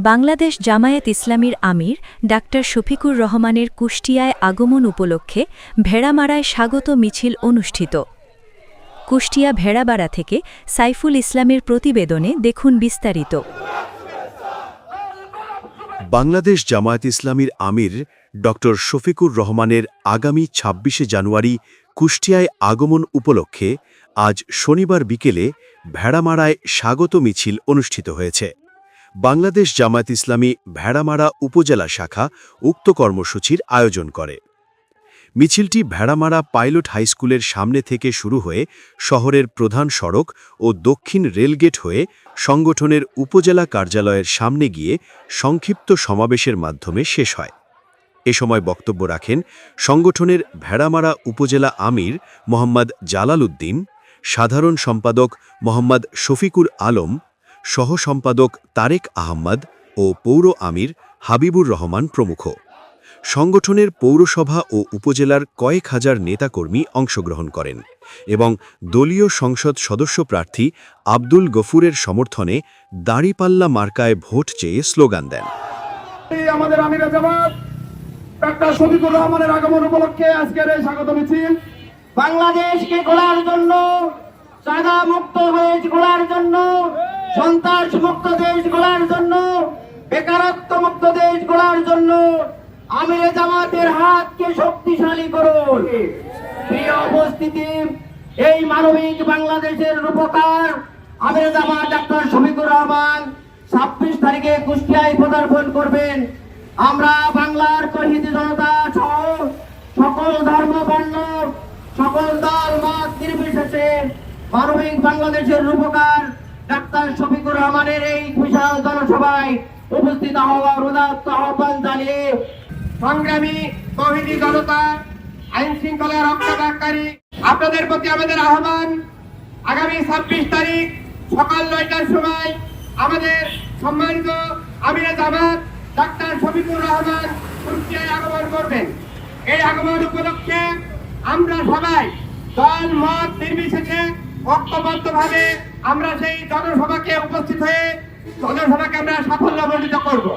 বাংলাদেশ জামায়াত ইসলামীর আমির ডাক্তার শফিকুর রহমানের কুষ্টিয়ায় আগমন উপলক্ষে ভেড়ামারায় স্বাগত মিছিল অনুষ্ঠিত। কুষ্টিয়া ভেড়ামারা থেকে সাইফুল ইসলামের প্রতিবেদনে দেখুন বিস্তারিত। বাংলাদেশ জামায়াত ইসলামীর আমির ডক্টর শফিকুর রহমানের আগামী ২৬শে জানুয়ারি কুষ্টিয়ায় আগমন উপলক্ষে আজ শনিবার বিকেলে ভেড়ামারায় স্বাগত মিছিল অনুষ্ঠিত হয়েছে। বাংলাদেশ জামায়াত ইসলামী ভেড়ামারা উপজেলা শাখা উক্ত কর্মসূচির আয়োজন করে। মিছিলটি ভেড়ামারা পাইলট হাইস্কুলের সামনে থেকে শুরু হয়ে শহরের প্রধান সড়ক ও দক্ষিণ রেলগেট হয়ে সংগঠনের উপজেলা কার্যালয়ের সামনে গিয়ে সংক্ষিপ্ত সমাবেশের মাধ্যমে শেষ হয়। এ সময় বক্তব্য রাখেন সংগঠনের ভেড়ামারা উপজেলা আমির মোহাম্মদ জালাল উদ্দিন, সাধারণ সম্পাদক মোহাম্মদ শফিকুর আলম, সহ সম্পাদক তারেক আহমদ ও পৌর আমির হাবিবুর রহমান প্রমুখ। সংগঠনের পৌরসভা ও উপজেলার কয়েক হাজার নেতাকর্মী অংশগ্রহণ করেন এবং দলীয় সংসদ সদস্য প্রার্থী আব্দুল গফুরের সমর্থনে দাঁড়িপাল্লা মার্কায় ভোট চেয়ে স্লোগান দেন। আমাদের আমিরে জামাত ডাক্তার শফিকুর রহমানের আগমন উপলক্ষে আজকের এই স্বাগত মিছিল বাংলাদেশকে গড়ার জন্য, চাঁদা মুক্ত দেশ গড়ার জন্য, সন্ত্রাস মুক্ত দেশ গড়ার জন্য, বেকারত্ব মুক্ত দেশ গড়ার জন্য আমিরে জামাতের হাতকে শক্তিশালী করুন। প্রিয় উপস্থিতি, এই মানবিক বাংলাদেশের রূপকার আমিরে জামাত ডাক্তার শফিকুর রহমান ২৬ তারিখে কুষ্টিয়ায় পদার্পণ করবেন। আমরা বাংলার তৌহিদি জনতা সহ সকল ধর্ম বর্ণ সকল দল মত নির্বিশেষে মানবিক বাংলাদেশের রূপকার ডাক্তার শফিকুর রহমানের এই বিশাল জনসভায় উপস্থিত হওয়ার উদাত্ত আহ্বান জানিয়ে সংগ্রামী তৌহিদি জনতা, আইন শৃঙ্খলা রক্ষাকারী, আপনাদের প্রতি আমাদের আহ্বান, আগামী ২৬ তারিখ সকাল ৯টার সময় আমাদের সম্মানিত আমিরে জামাত ডাক্তার শফিকুর রহমান কুষ্টিয়ায় আগমন করবেন। এই আগমন উপলক্ষে আমরা সবাই দল মত নির্বিশেষে ঐক্যবদ্ধভাবে আমরা সেই জনসভাকে উপস্থিত হয়ে জনসভাকে আমরা সাফল্যমণ্ডিত করব।